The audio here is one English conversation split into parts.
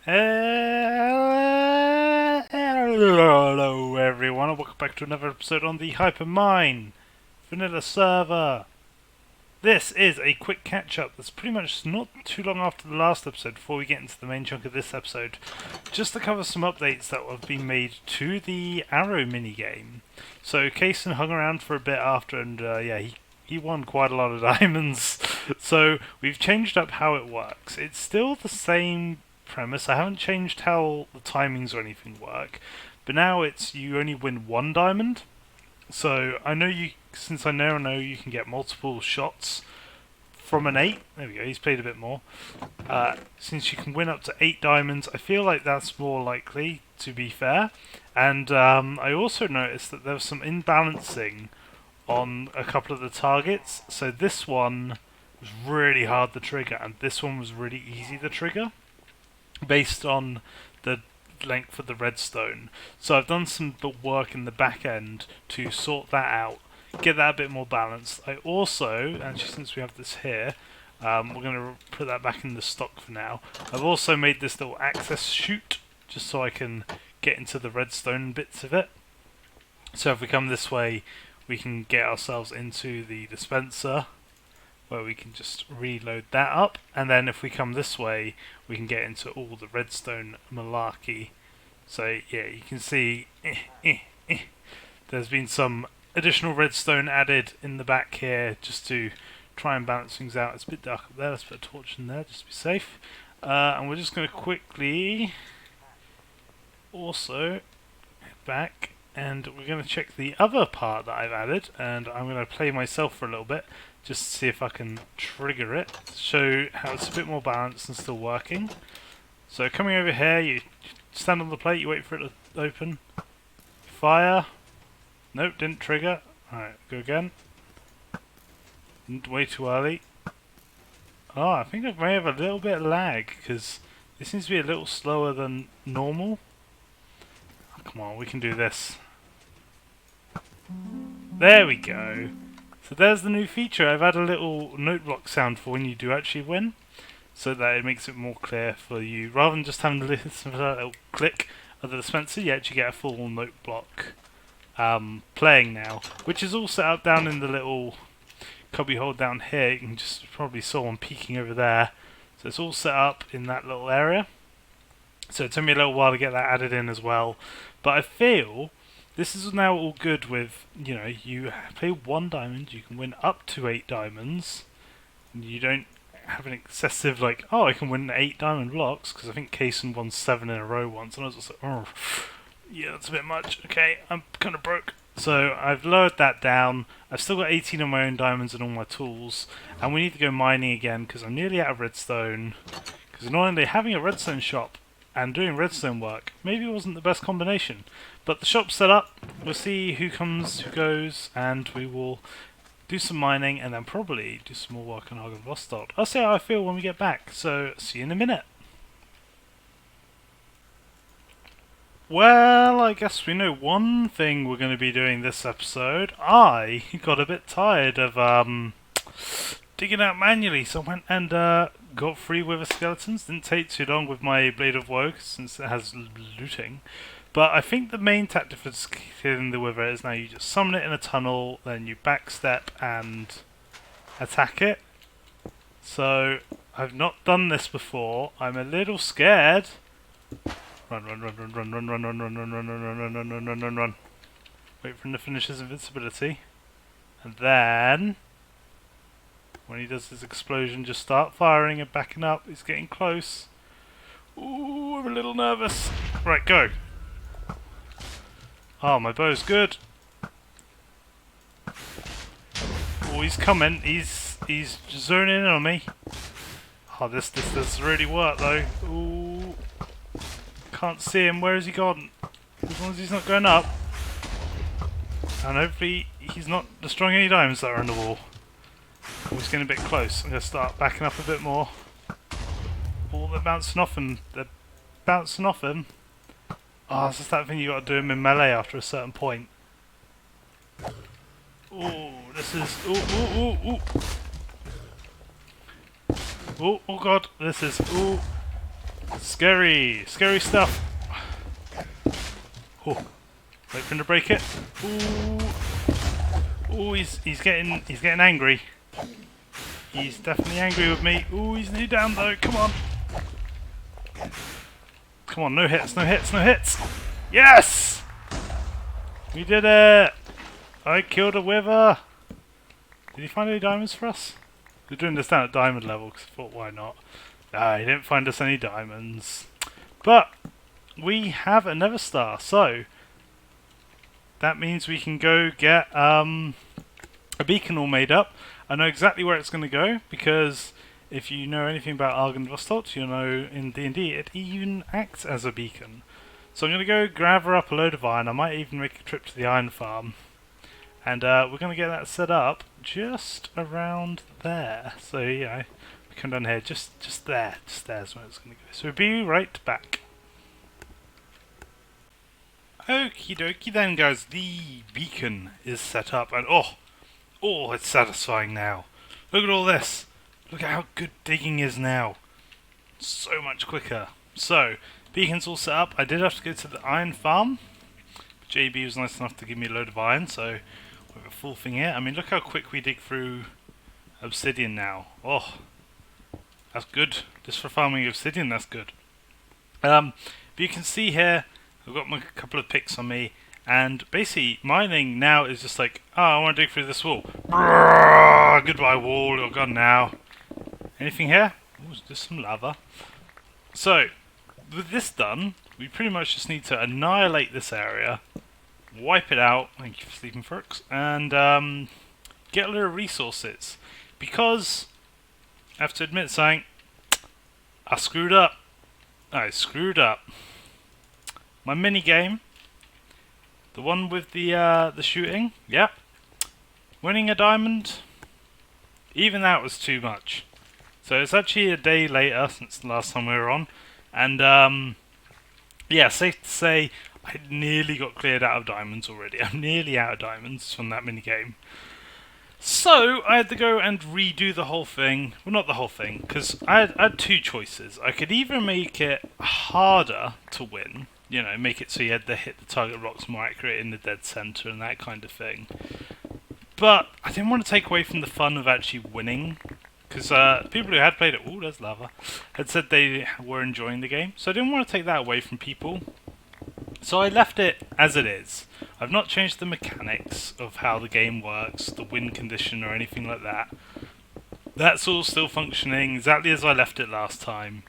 Hello everyone and welcome back to another episode on the Hypermine vanilla server. This is a quick catch up that's pretty much not too long after the last episode before we get into the main chunk of this episode. Just to cover some updates that have been made to the arrow minigame. So Kason hung around for a bit after and he won quite a lot of diamonds. So we've changed up how it works. It's still the same premise. I haven't changed how the timings or anything work, but now it's you only win one diamond. So I know since I now know you can get multiple shots from an 8. There we go. He's played a bit more. Since you can win up to 8 diamonds, I feel like that's more likely, to be fair. And I also noticed that there was some imbalancing on a couple of the targets. So this one was really hard to trigger, and this one was really easy to trigger, based on the length of the redstone. So I've done some work in the back end to sort that out, get that a bit more balanced. I also, actually since we have this here, we're going to put that back in the stock for now. I've also made this little access chute, just so I can get into the redstone bits of it. So if we come this way, we can get ourselves into the dispenser, where we can just reload that up, and then if we come this way we can get into all the redstone malarkey. So yeah, you can see there's been some additional redstone added in the back here just to try and balance things out. It's a bit dark up there, let's put a torch in there just to be safe. And we're just going to quickly also head back, and we're going to check the other part that I've added, and I'm going to play myself for a little bit just to see if I can trigger it, show how it's a bit more balanced and still working. So coming over here, you stand on the plate, you wait for it to open, fire, nope, didn't trigger, alright, go again, way too early. Oh, I think I may have a little bit of lag, because it seems to be a little slower than normal. Oh, come on, we can do this. There we go. So there's the new feature. I've had a little note block sound for when you do actually win, so that it makes it more clear for you. Rather than just having to listen to that little click of the dispenser, you actually get a full note block playing now, which is all set up down in the little cubby hole down here. You can just probably saw one peeking over there. So it's all set up in that little area. So it took me a little while to get that added in as well. But I feel this is now all good with, you know, you play 1 diamond, you can win up to 8 diamonds. You don't have an excessive, like, oh, I can win 8 diamond blocks, because I think Kason won 7 in a row once, and I was just like, oh, yeah, that's a bit much. Okay, I'm kind of broke. So I've lowered that down. I've still got 18 of my own diamonds and all my tools, and we need to go mining again, because I'm nearly out of redstone. Because annoyingly, having a redstone shop and doing redstone work maybe wasn't the best combination. But the shop's set up, we'll see who comes, who goes, and we will do some mining and then probably do some more work on Argon Vostald. I'll see how I feel when we get back, so see you in a minute. Well, I guess we know one thing we're going to be doing this episode. I got a bit tired of digging out manually, so I went and got 3 wither skeletons. Didn't take too long with my Blade of Woe since it has looting. But I think the main tactic for killing the wither is now you just summon it in a tunnel, then you backstep and attack it. So I've not done this before. I'm a little scared. Run, run, run, run, run, run, run, run, run, run, run, run, run, run, run, run, run, run. Wait for him to finish his invincibility. And then when he does his explosion, just start firing and backing up. He's getting close. Ooh, I'm a little nervous. Right, go. Oh, my bow's good. Oh, he's coming. He's zoning in on me. Oh, this does really work though. Ooh, can't see him. Where has he gone? As long as he's not going up, and hopefully he's not destroying any diamonds that are on the wall. Oh, he's getting a bit close. I'm gonna start backing up a bit more. Oh, they're bouncing off him. They're bouncing off him. Oh, it's just that thing you got to do him in melee after a certain point. Oh, this is... Oh god, this is... Scary! Scary stuff! Oh, wait for him to break it. Ooh! Ooh, he's getting angry. He's definitely angry with me. Ooh, he's nearly down though. Come on! Come on, no hits, no hits, no hits! Yes! We did it! I killed a wither! Did he find any diamonds for us? We're doing this down at diamond level because I thought, why not? Ah, he didn't find us any diamonds. But we have a nether star, so that means we can go get a beacon all made up. I know exactly where it's going to go because if you know anything about Argynvostolt, you'll know in D&D it even acts as a beacon. So I'm going to go gather up a load of iron. I might even make a trip to the iron farm. And we're going to get that set up just around there. So yeah, we come down here, just there. Just there's where it's going to go. So we'll be right back. Okie dokie then guys, the beacon is set up and oh, it's satisfying now. Look at all this. Look at how good digging is now. So much quicker. So, beacon's all set up. I did have to go to the iron farm. JB was nice enough to give me a load of iron, so we have a full thing here. I mean, look how quick we dig through obsidian now. Oh, that's good. Just for farming obsidian, that's good. But you can see here, I've got my couple of picks on me, and basically mining now is just like, oh, I want to dig through this wall. Brrr, goodbye wall, you're gone now. Anything here? Ooh, just some lava. So, with this done, we pretty much just need to annihilate this area, wipe it out, thank you for sleeping folks, and get a little resources. Because, I have to admit something, I screwed up. I screwed up. My mini game, the one with the shooting, yep. Winning a diamond, even that was too much. So it's actually a day later since the last time we were on, and yeah, safe to say I nearly got cleared out of diamonds already. I'm nearly out of diamonds from that mini game. So I had to go and redo the whole thing. Well, not the whole thing, because I had two choices. I could either make it harder to win, you know, make it so you had to hit the target rocks more accurate in the dead center and that kind of thing. But I didn't want to take away from the fun of actually winning, because people who had played it, ooh, there's lava, had said they were enjoying the game. So I didn't want to take that away from people. So I left it as it is. I've not changed the mechanics of how the game works, the win condition or anything like that. That's all still functioning exactly as I left it last time.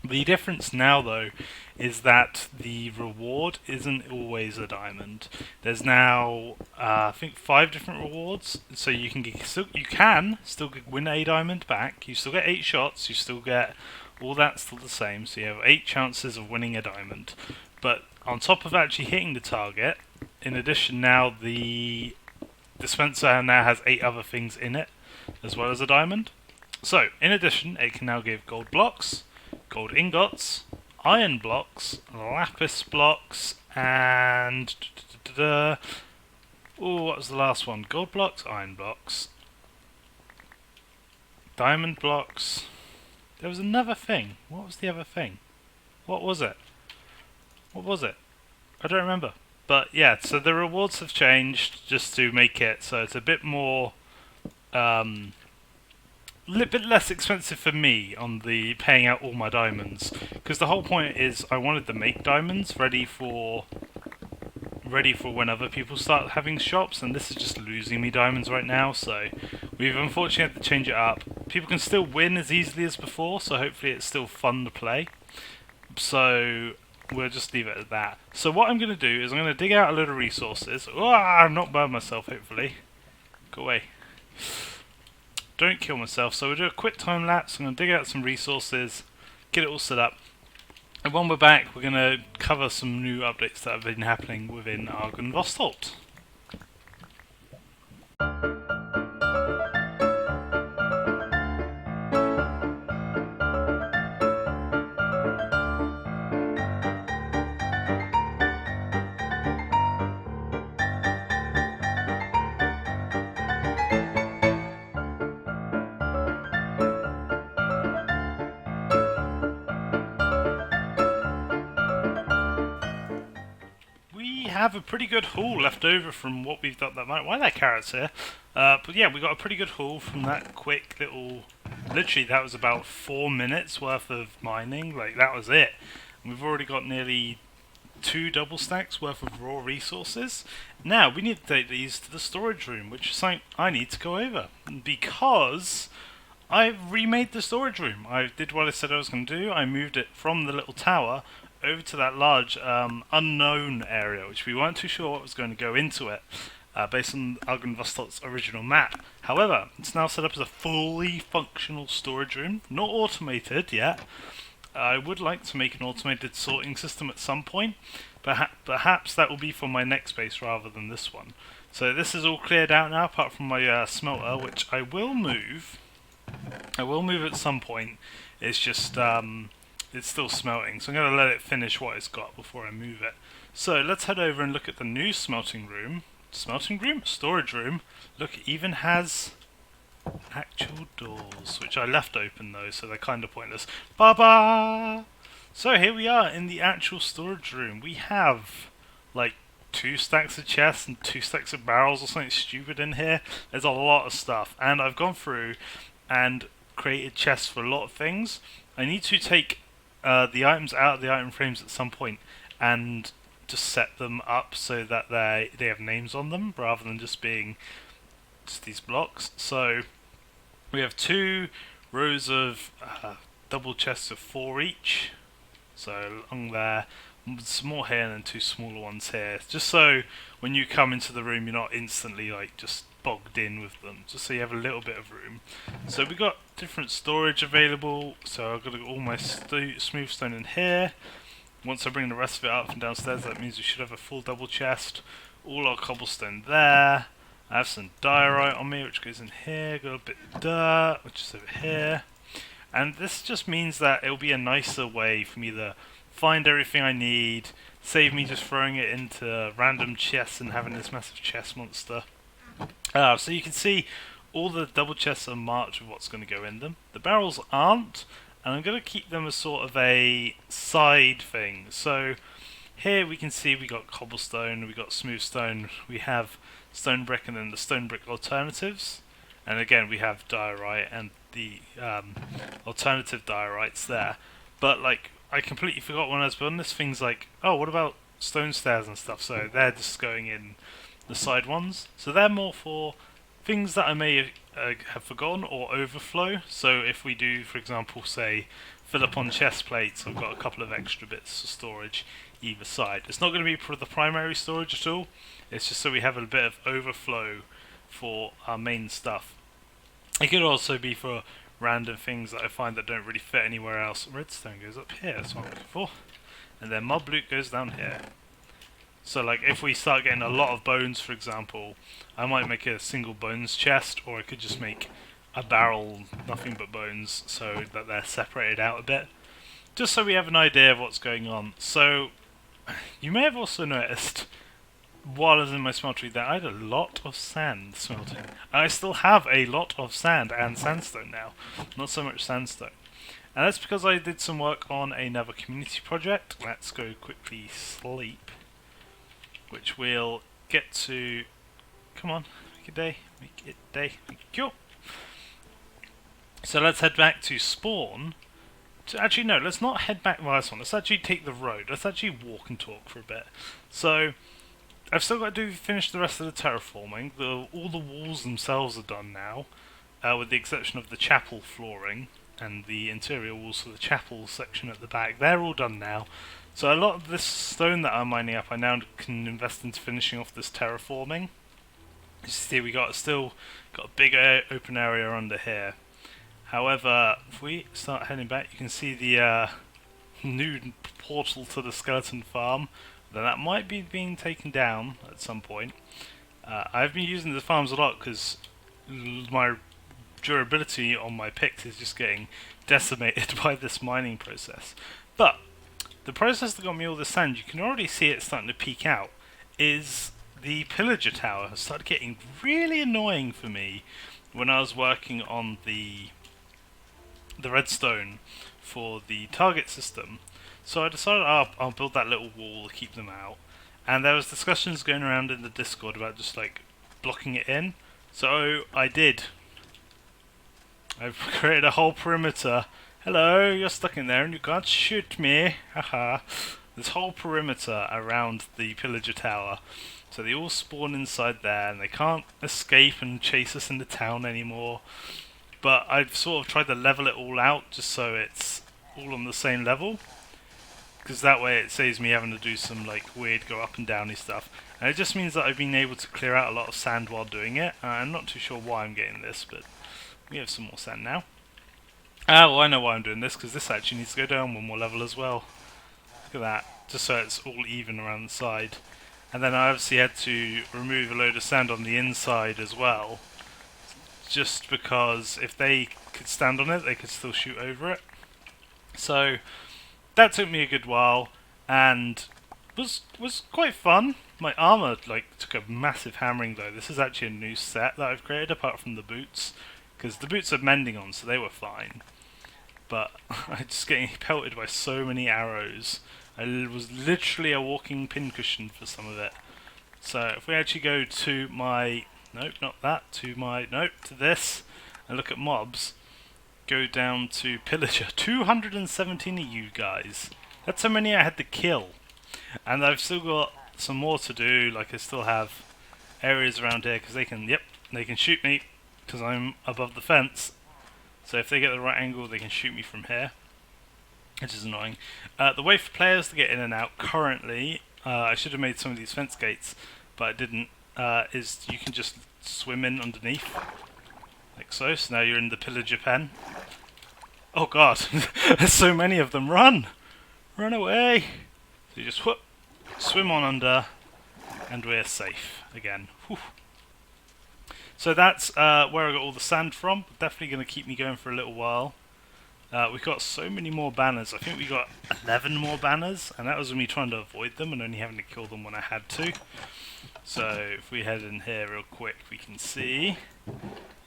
The difference now, though, is that the reward isn't always a diamond. There's now, I think, 5 different rewards, so you can still win a diamond back. You still get 8 shots. You still get all that still the same. So you have 8 chances of winning a diamond. But on top of actually hitting the target, in addition, now the dispenser now has 8 other things in it, as well as a diamond. So, in addition, it can now give gold blocks, gold ingots, iron blocks, lapis blocks, and oh, what was the last one? Gold blocks, iron blocks, diamond blocks. There was another thing. What was the other thing? What was it? What was it? I don't remember. But yeah, so the rewards have changed just to make it so it's a bit more, little bit less expensive for me on the paying out all my diamonds, because the whole point is I wanted to make diamonds ready for when other people start having shops, and this is just losing me diamonds right now. So we've unfortunately had to change it up. People can still win as easily as before, so hopefully it's still fun to play. So we'll just leave it at that. So what I'm going to do is I'm going to dig out a load of resources. Oh, I'm not burn myself, hopefully. Go away. Don't kill myself. So we'll do a quick time lapse. I'm going to dig out some resources, get it all set up. And when we're back, we're going to cover some new updates that have been happening within Argynvostolt. have a pretty good haul left over from what we've done that night. Why are there carrots here? But yeah, we got a pretty good haul from that quick little... Literally, that was about 4 minutes worth of mining. Like, that was it. And we've already got nearly 2 double stacks worth of raw resources. Now, we need to take these to the storage room, which is something I need to go over. Because I've remade the storage room. I did what I said I was going to do. I moved it from the little tower over to that large unknown area, which we weren't too sure what was going to go into it, based on Argonvostot's original map. However, it's now set up as a fully functional storage room, not automated yet. I would like to make an automated sorting system at some point, but perhaps that will be for my next base rather than this one. So this is all cleared out now, apart from my smelter, which I will move. I will move at some point. It's just it's still smelting, so I'm going to let it finish what it's got before I move it. So let's head over and look at the new smelting room. Smelting room? Storage room. Look, it even has actual doors, which I left open though, so they're kind of pointless. Ba-ba! So here we are in the actual storage room. We have like 2 stacks of chests and 2 stacks of barrels or something stupid in here. There's a lot of stuff, and I've gone through and created chests for a lot of things. I need to take the items out of the item frames at some point and just set them up so that they have names on them rather than just being just these blocks. So we have 2 rows of double chests of 4 each. So along there, some more here and then 2 smaller ones here. Just so when you come into the room, you're not instantly like just bogged in with them, just so you have a little bit of room. So we got different storage available. So I've got all my smooth stone in here. Once I bring the rest of it up from downstairs, that means we should have a full double chest. All our cobblestone there. I have some diorite on me, which goes in here. Got a bit of dirt, which is over here. And this just means that it'll be a nicer way for me to find everything I need, save me just throwing it into random chests and having this massive chest monster. So you can see all the double chests are marked with what's going to go in them. The barrels aren't, and I'm going to keep them as sort of a side thing. So here we can see we got cobblestone, we got smooth stone, we have stone brick, and then the stone brick alternatives. And again, we have diorite and the alternative diorites there. But like, I completely forgot when I was building this, things like, oh, what about stone stairs and stuff? So they're just going in the side ones. So they're more for things that I may have forgotten or overflow. So if we do, for example, say, fill up on chest plates, I've got a couple of extra bits of storage either side. It's not going to be for the primary storage at all. It's just so we have a bit of overflow for our main stuff. It could also be for random things that I find that don't really fit anywhere else. Redstone goes up here, that's what I'm looking for. And then mob loot goes down here. So like if we start getting a lot of bones, for example, I might make a single bones chest, or I could just make a barrel, nothing but bones, so that they're separated out a bit. Just so we have an idea of what's going on. So you may have also noticed while I was in my smeltery that I had a lot of sand smelting. I still have a lot of sand and sandstone now, not so much sandstone. And that's because I did some work on another community project. Let's go quickly sleep, which we'll get to. Come on, make it day, make it day, make it cool. So let's head back to spawn. Actually, no, let's not head back via this one. Let's actually take the road. Let's actually walk and talk for a bit. So I've still got to finish the rest of the terraforming. All the walls themselves are done now, with the exception of the chapel flooring and the interior walls for the chapel section at the back. They're all done now. So a lot of this stone that I'm mining up, I now can invest into finishing off this terraforming. You see, we still got a big open area under here. However, if we start heading back, you can see the new portal to the skeleton farm. Then that might be being taken down at some point. I've been using the farms a lot because my durability on my picks is just getting decimated by this mining process. But the process that got me all the sand, you can already see it starting to peak out, is the pillager tower has started getting really annoying for me when I was working on the redstone for the target system. So I decided I'll build that little wall to keep them out. And there was discussions going around in the Discord about just like blocking it in. So I did. I've created a whole perimeter. Hello, you're stuck in there and you can't shoot me. Haha. This whole perimeter around the pillager tower. So they all spawn inside there and they can't escape and chase us in the town anymore. But I've sort of tried to level it all out just so it's all on the same level. Because that way it saves me having to do some like weird go up and downy stuff. And it just means that I've been able to clear out a lot of sand while doing it. I'm not too sure why I'm getting this, but we have some more sand now. Well, I know why I'm doing this, because this actually needs to go down one more level as well. Look at that, just so it's all even around the side. And then I obviously had to remove a load of sand on the inside as well. Just because if they could stand on it, they could still shoot over it. So that took me a good while, and was quite fun. My armor like took a massive hammering though. This is actually a new set that I've created apart from the boots, because the boots are mending on, so they were fine. But I'm just getting pelted by so many arrows. I was literally a walking pincushion for some of it. So if we actually go to my nope, not that, to my nope, to this, and look at mobs. Go down to pillager. 217 of you guys. That's how many I had to kill. And I've still got some more to do. Like I still have areas around here because they can shoot me because I'm above the fence. So if they get the right angle, they can shoot me from here, which is annoying. The way for players to get in and out currently, I should have made some of these fence gates, but I didn't. Is you can just swim in underneath. Like so. So now you're in the pillager pen. Oh god, there's so many of them. Run! Run away! So you just whoop, swim on under, and we're safe again. Whew. So that's where I got all the sand from. Definitely going to keep me going for a little while. We've got so many more banners. I think we got 11 more banners, and that was me trying to avoid them and only having to kill them when I had to. So if we head in here real quick, we can see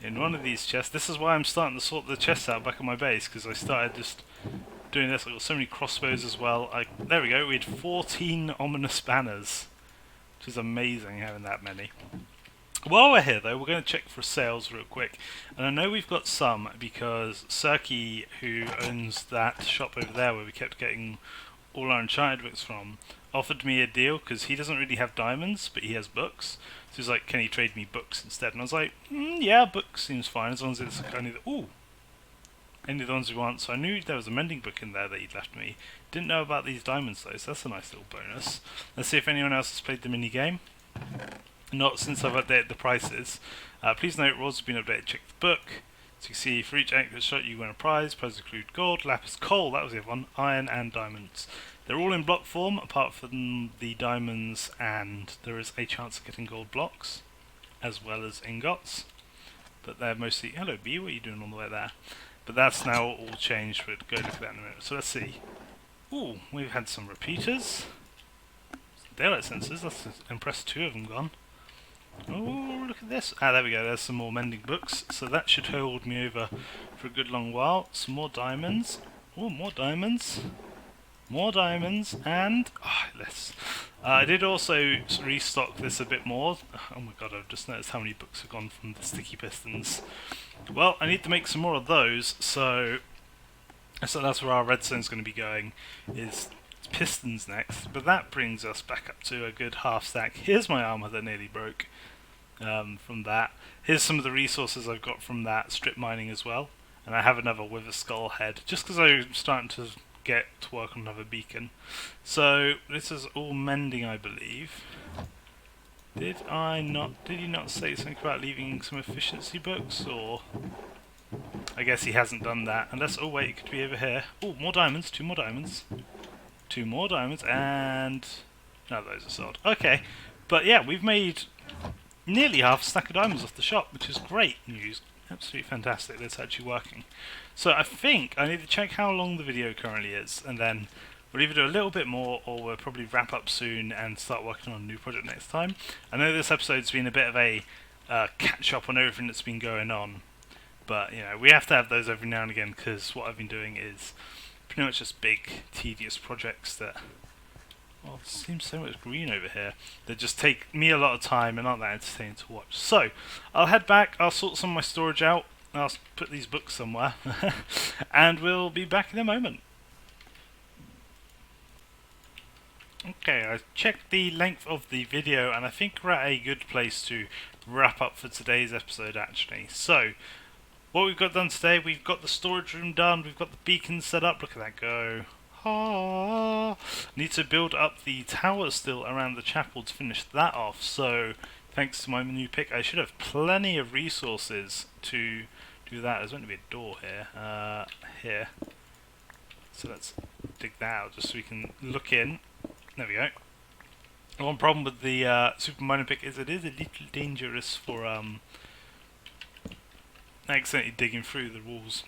in one of these chests. This is why I'm starting to sort the chests out back at my base, because I started just doing this. I got so many crossbows as well. There we go. We had 14 ominous banners, which is amazing having that many. While we're here though, we're going to check for sales real quick. And I know we've got some because Surki, who owns that shop over there where we kept getting all our enchanted books from, offered me a deal because he doesn't really have diamonds, but he has books. So he's like, can he trade me books instead? And I was like, yeah, books seems fine as long as it's only any of the ones we want. So I knew there was a mending book in there that he'd left me. Didn't know about these diamonds though, so that's a nice little bonus. Let's see if anyone else has played the mini game. Not since I've updated the prices. Please note, rewards have been updated. Check the book. So you can see for each accurate shot you win a prize. Prizes include gold, lapis, coal, that was the other one, iron and diamonds. They're all in block form apart from the diamonds, and there is a chance of getting gold blocks as well as ingots. But they're mostly... Hello B, what are you doing on the way there? But that's now all changed. We'll go look at that in a minute. So let's see. Ooh, we've had some repeaters. Daylight sensors, that's impressed, 2 of them gone. Oh, look at this. There we go, there's some more mending books. So that should hold me over for a good long while. Some more diamonds. Oh, more diamonds. More diamonds, and... less. I did also restock this a bit more. Oh my god, I've just noticed how many books have gone from the sticky pistons. Well, I need to make some more of those, so that's where our redstone's going to be going, is pistons next. But that brings us back up to a good half stack. Here's my armor that nearly broke from that. Here's some of the resources I've got from that strip mining as well. And I have another with a skull head, just because I'm starting to get to work on another beacon. So this is all mending, I believe. Did he not say something about leaving some efficiency books, or... I guess he hasn't done that. Unless, oh wait, it could be over here. Oh, more diamonds, 2 more diamonds. 2 more diamonds, and... no, those are sold. Okay, but yeah, we've made nearly half a stack of diamonds off the shop, which is great news. Absolutely fantastic that it's actually working. So I think I need to check how long the video currently is, and then we'll either do a little bit more, or we'll probably wrap up soon and start working on a new project next time. I know this episode's been a bit of a catch-up on everything that's been going on, but you know, we have to have those every now and again, because what I've been doing is pretty much just big, tedious projects that Well, it seems so much green over here. They just take me a lot of time and aren't that entertaining to watch. So, I'll head back, I'll sort some of my storage out, I'll put these books somewhere, and we'll be back in a moment. Okay, I checked the length of the video and I think we're at a good place to wrap up for today's episode actually. So, what we've got done today, we've got the storage room done, we've got the beacon set up, look at that go. Ah, need to build up the tower still around the chapel to finish that off, so thanks to my new pick I should have plenty of resources to do that. There's going to be a door here, here. So let's dig that out just so we can look in. There we go. One problem with the super mining pick is it is a little dangerous for accidentally digging through the walls.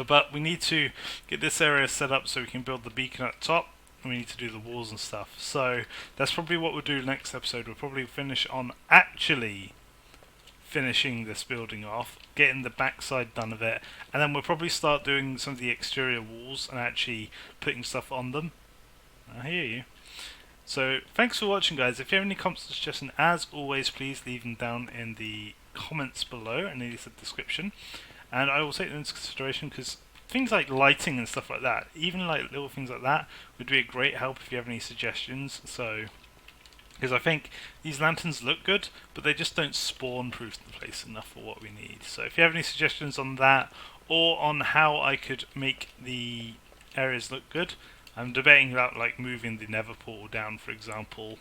But we need to get this area set up so we can build the beacon at the top, and we need to do the walls and stuff. So that's probably what we'll do next episode. We'll probably finish on actually finishing this building off, getting the backside done of it, and then we'll probably start doing some of the exterior walls and actually putting stuff on them. I hear you. So thanks for watching guys. If you have any comments or suggestions, as always please leave them down in the comments below and in the description, and I will take them into consideration because things like lighting and stuff like that, even like little things like that, would be a great help if you have any suggestions. So because I think these lanterns look good but they just don't spawn proof the place enough for what we need. So if you have any suggestions on that or on how I could make the areas look good, I'm debating about like moving the nether portal down, for example,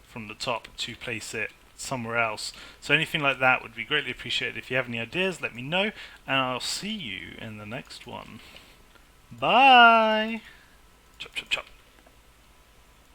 from the top to place it somewhere else. So anything like that would be greatly appreciated. If you have any ideas, let me know, and I'll see you in the next one. Bye!